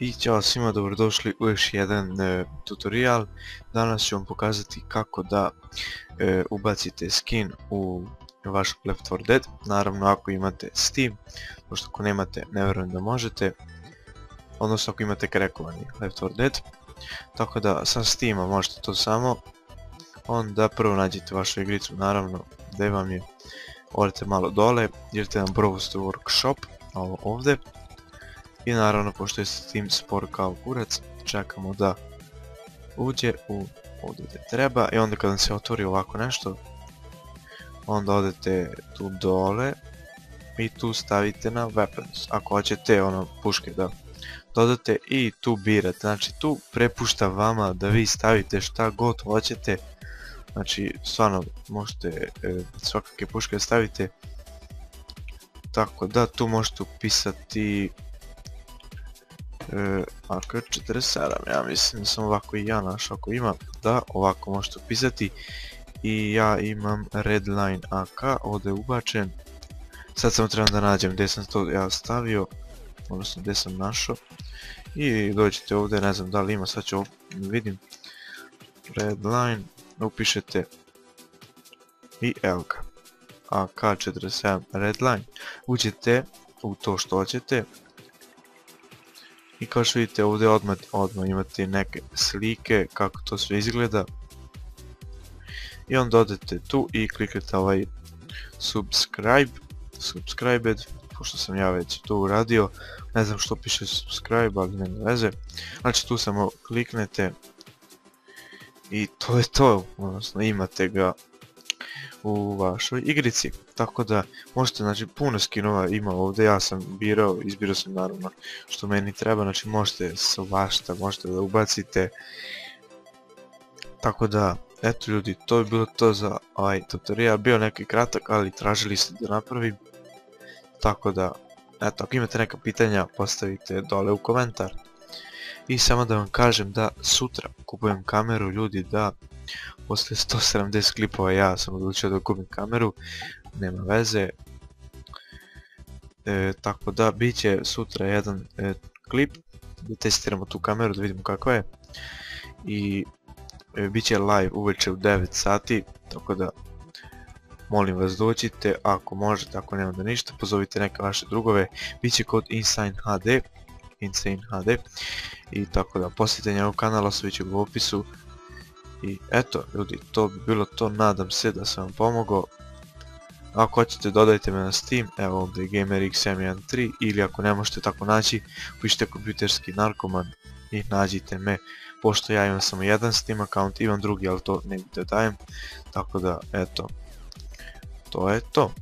I ćao svima, dobrodošli u još jedan tutorial. Danas ću vam pokazati kako da ubacite skin u vaš Left 4 Dead. Naravno ako imate Steam, pošto ako nemate ne vjerujem da možete. Odnosno ako imate krekovani Left 4 Dead. Tako da sa Steama možete to samo. Onda prvo nađete vašu igricu, naravno gdje vam je. Odete malo dole, idete na Browse Workshop, ovo ovdje. I naravno, pošto je Steam spor kao kurac, čekamo da uđe u ovdje gdje treba. I onda kad vam se otvori ovako nešto, onda odete tu dole i tu stavite na Weapons. Ako hoćete puške da dodate i tu birate. Znači tu prepušta vama da vi stavite šta god hoćete. Znači stvarno možete svakakve puške stavite. Tako da tu možete upisati AK-47, ja mislim da sam ovako i ja našao, ako ima, da ovako možete upisati. I ja imam Redline AK, ovdje je ubačen. Sad samo trebam da nađem gdje sam to ja stavio, odnosno gdje sam našao. I dođete ovdje, ne znam da li ima, sad ću vidim. Redline, upišete i LK AK-47 Redline, uđete u to što hoćete. I kao što vidite ovdje odmah imate neke slike kako to sve izgleda. I onda odete tu i kliknete ovaj subscribed, pošto sam ja već to uradio. Ne znam što piše subscribe, ali nema veze. Znači tu samo kliknete i to je to, odnosno imate ga u vašoj igrici. Tako da možete, znači puno skinova ima ovdje, ja sam izbirao sam naravno što meni treba, znači možete svašta, možete da ubacite. Tako da, eto ljudi, to je bilo to za ovaj tutorial, bio neki kratak, ali tražili ste da napravim. Tako da, eto, ako imate neka pitanja, postavite dole u komentar. I samo da vam kažem da sutra kupujem kameru, ljudi, da posle 170 klipova ja sam odlučio da kupim kameru, nema veze. Tako da bit će sutra jedan klip da testiramo tu kameru, da vidimo kakva je. I bit će live uveče u 9 sati, tako da molim vas dođite, ako možete, ako nemate ništa, pozovite neke vaše drugove. Biće kod Insane HD. I tako da posjetite njegov kanal, ostavit ću ga u opisu. I eto ljudi, to bi bilo to, nadam se da sam vam pomogao. Ako hoćete dodajte me na Steam, evo ovdje je GamerX713, ili ako ne možete tako naći, pišite kompjuterski narkoman i nađite me. Pošto ja imam samo jedan Steam account, imam drugi, ali to ne da dajem. Tako da eto, to je to.